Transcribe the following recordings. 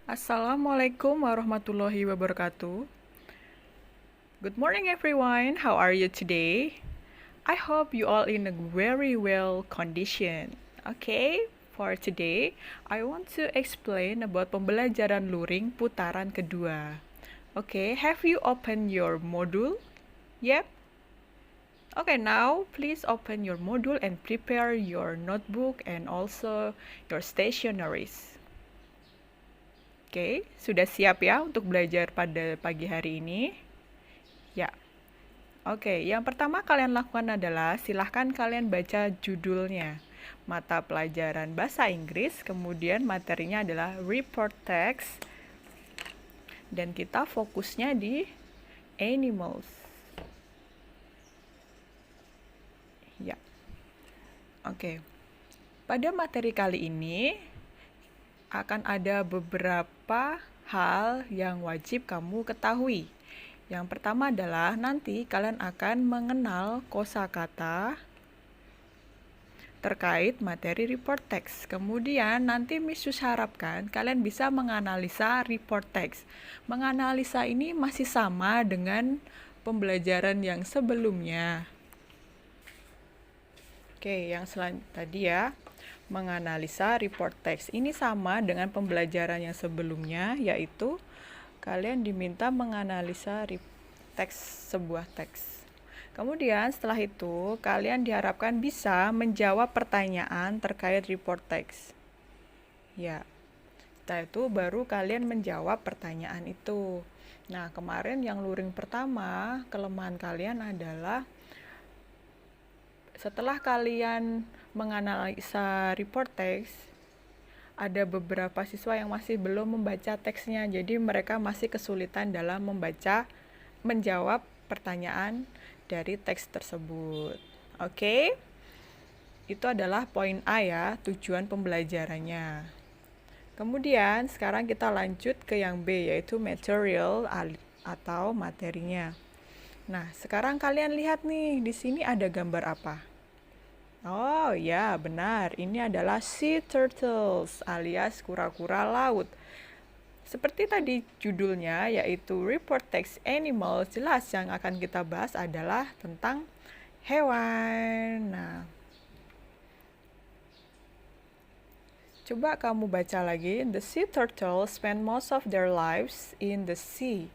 Assalamualaikum warahmatullahi wabarakatuh. Good morning everyone. How are you today? I hope you all in a very well condition. Okay, for today I want to explain about pembelajaran luring putaran kedua. Okay, have you opened your module? Yep. Okay, now please open your module and prepare your notebook and also your stationeries. Oke, sudah siap ya untuk belajar pada pagi hari ini? Ya. Oke, yang pertama kalian lakukan adalah silahkan kalian baca judulnya. Mata pelajaran bahasa Inggris, kemudian materinya adalah report text, dan kita fokusnya di animals. Ya. Oke. Pada materi kali ini akan ada beberapa hal yang wajib kamu ketahui. Yang pertama adalah nanti kalian akan mengenal kosakata terkait materi report text. Kemudian nanti Miss Sus harapkan kalian bisa menganalisa report text. Menganalisa ini masih sama dengan pembelajaran yang sebelumnya. Oke, yang tadi ya, menganalisa report text. Ini sama dengan pembelajaran yang sebelumnya, yaitu kalian diminta menganalisa sebuah teks. Kemudian setelah itu, kalian diharapkan bisa menjawab pertanyaan terkait report text. Ya, setelah itu baru kalian menjawab pertanyaan itu. Nah, kemarin yang luring pertama, kelemahan kalian adalah setelah kalian menganalisa report text, ada beberapa siswa yang masih belum membaca teksnya, jadi mereka masih kesulitan dalam menjawab pertanyaan dari teks tersebut. Oke? Itu adalah poin A ya, tujuan pembelajarannya. Kemudian sekarang kita lanjut ke yang B, yaitu material atau materinya. Nah, sekarang kalian lihat nih, di sini ada gambar apa? Oh ya, benar. Ini adalah sea turtles alias kura-kura laut. Seperti tadi judulnya, yaitu Report Text Animals, jelas yang akan kita bahas adalah tentang hewan. Nah, coba kamu baca lagi. The sea turtles spend most of their lives in the sea.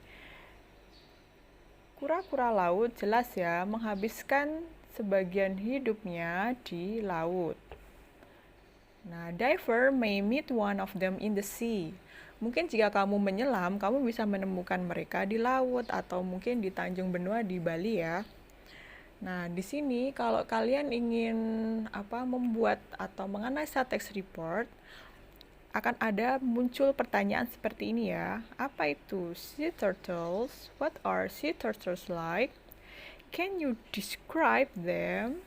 Kura-kura laut jelas ya menghabiskan sebagian hidupnya di laut. Nah, diver may meet one of them in the sea. Mungkin jika kamu menyelam, kamu bisa menemukan mereka di laut atau mungkin di Tanjung Benua di Bali ya. Nah, di sini kalau kalian ingin membuat atau menganalisa text report, akan ada muncul pertanyaan seperti ini ya. Apa itu sea turtles? What are sea turtles like? Can you describe them?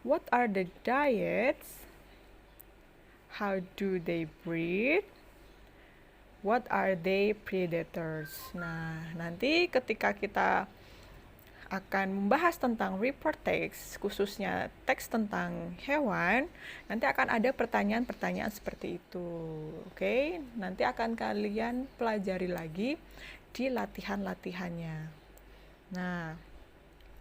What are the diets? How do they breed? What are they predators? Nah, nanti ketika kita akan membahas tentang report text, khususnya teks tentang hewan, nanti akan ada pertanyaan-pertanyaan seperti itu. Oke, nanti akan kalian pelajari lagi di latihan-latihannya. Nah,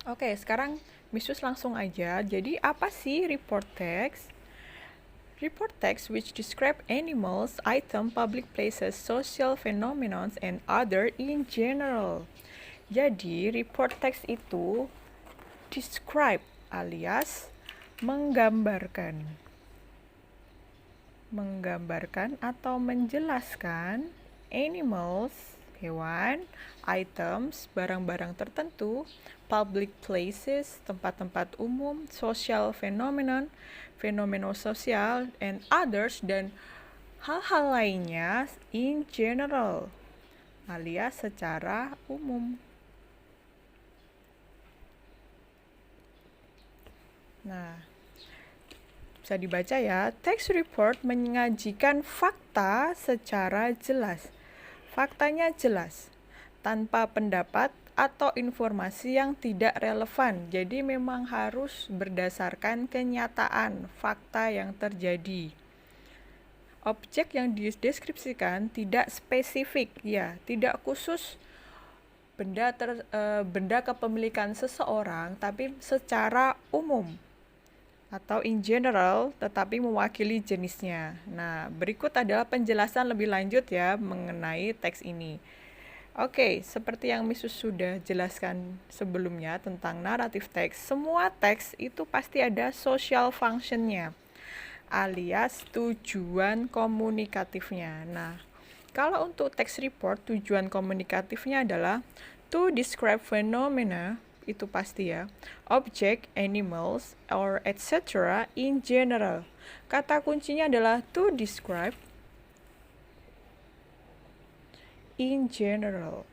oke, sekarang Misus langsung aja. Jadi apa sih report text? Report text which describe animals, item, public places, social phenomena, and other in general. Jadi, report text itu describe alias menggambarkan atau menjelaskan animals, hewan, items, barang-barang tertentu, public places, tempat-tempat umum, social phenomenon, fenomena sosial, and others, dan hal-hal lainnya in general alias secara umum. Nah, bisa dibaca ya. Text report menyajikan fakta secara jelas. Faktanya jelas, tanpa pendapat atau informasi yang tidak relevan. Jadi memang harus berdasarkan kenyataan, fakta yang terjadi. Objek yang dideskripsikan tidak spesifik, ya, tidak khusus benda kepemilikan seseorang, tapi secara umum atau in general, tetapi mewakili jenisnya. Nah, berikut adalah penjelasan lebih lanjut ya mengenai teks ini. Oke, seperti yang Misus sudah jelaskan sebelumnya tentang naratif teks, semua teks itu pasti ada social function-nya, alias tujuan komunikatifnya. Nah, kalau untuk text report, tujuan komunikatifnya adalah to describe phenomena, itu pasti ya, object, animals, or etc. in general. Kata kuncinya adalah to describe in general.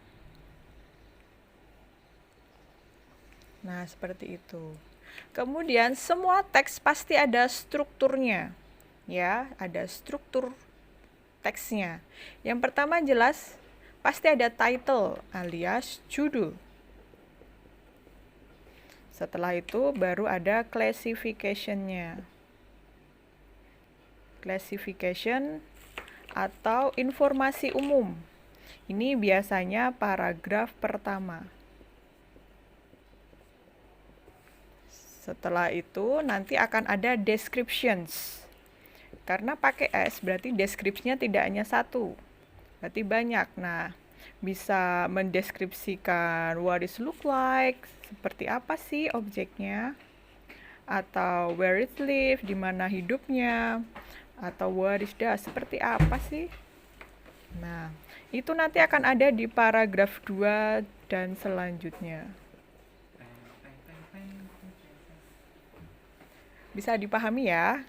Nah, seperti itu. Kemudian semua teks pasti ada strukturnya. Ya, ada struktur teksnya. Yang pertama jelas pasti ada title alias judul. Setelah itu baru ada classification-nya. Classification atau informasi umum. Ini biasanya paragraf pertama. Setelah itu nanti akan ada descriptions. Karena pakai S berarti deskripsinya tidak hanya satu, berarti banyak. Nah, bisa mendeskripsikan what it look like, seperti apa sih objeknya, atau where it live, di mana hidupnya, atau what it does, seperti apa sih. Nah, itu nanti akan ada di paragraf 2 dan selanjutnya. Bisa dipahami ya?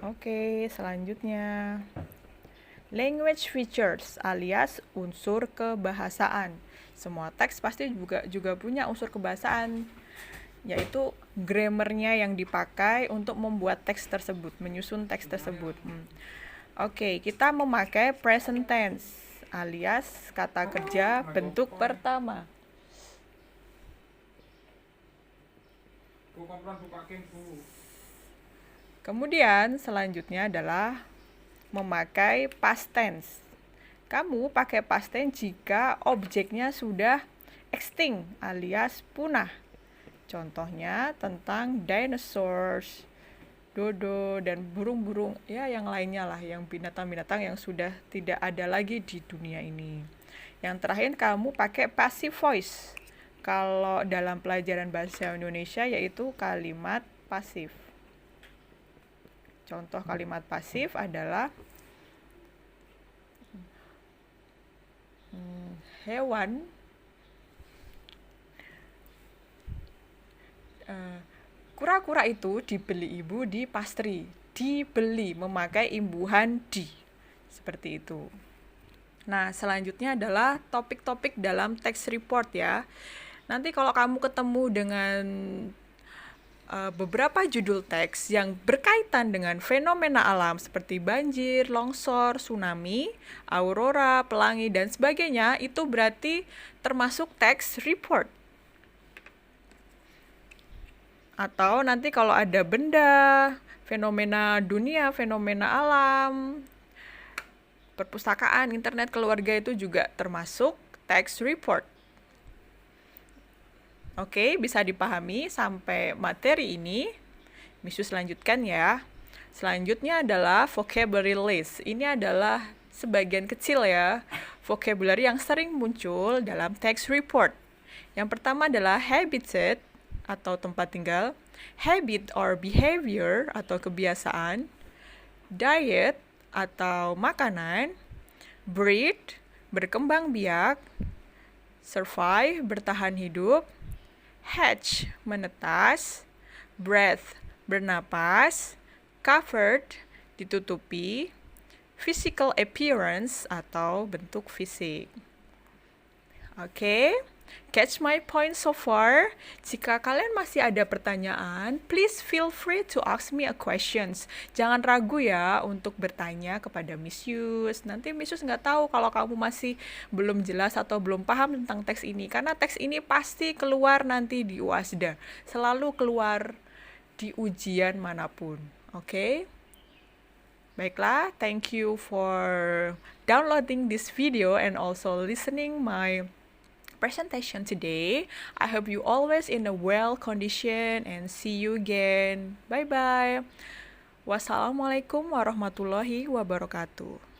Oke, selanjutnya. Language features alias unsur kebahasaan. Semua teks pasti juga punya unsur kebahasaan, yaitu grammarnya yang dipakai untuk membuat teks tersebut, menyusun teks tersebut. Oke, kita memakai present tense alias kata kerja bentuk pertama. Kemudian selanjutnya adalah memakai past tense. Kamu pakai past tense jika objeknya sudah extinct alias punah. Contohnya tentang dinosaurs, dodo, dan burung-burung, ya yang lainnya lah, yang binatang-binatang yang sudah tidak ada lagi di dunia ini. Yang terakhir kamu pakai passive voice. Kalau dalam pelajaran bahasa Indonesia yaitu kalimat pasif. Contoh kalimat pasif adalah hewan kura-kura itu dibeli ibu di pastry. Dibeli memakai imbuhan di. Seperti itu. Nah, selanjutnya adalah topik-topik dalam text report ya. Nanti kalau kamu ketemu dengan beberapa judul teks yang berkaitan dengan fenomena alam seperti banjir, longsor, tsunami, aurora, pelangi, dan sebagainya, itu berarti termasuk text report. Atau nanti kalau ada benda, fenomena dunia, fenomena alam, perpustakaan, internet, keluarga, itu juga termasuk text report. Oke, bisa dipahami sampai materi ini. Misus lanjutkan ya. Selanjutnya adalah vocabulary list. Ini adalah sebagian kecil ya, vocabulary yang sering muncul dalam text report. Yang pertama adalah habitat atau tempat tinggal, habit or behavior atau kebiasaan, diet atau makanan, breed, berkembang biak, survive, bertahan hidup, hatch, menetas, breath, bernapas, covered, ditutupi, physical appearance atau bentuk fisik. Oke, catch my point so far? Jika kalian masih ada pertanyaan, please feel free to ask me a questions. Jangan ragu ya untuk bertanya kepada Miss Yus. Nanti Miss Yus nggak tahu kalau kamu masih belum jelas atau belum paham tentang teks ini. Karena teks ini pasti keluar nanti di UASDA. Selalu keluar di ujian manapun. Oke. Baiklah, thank you for downloading this video and also listening my presentation today. I hope you always in a well condition and see you again. Bye bye. Wassalamualaikum warahmatullahi wabarakatuh.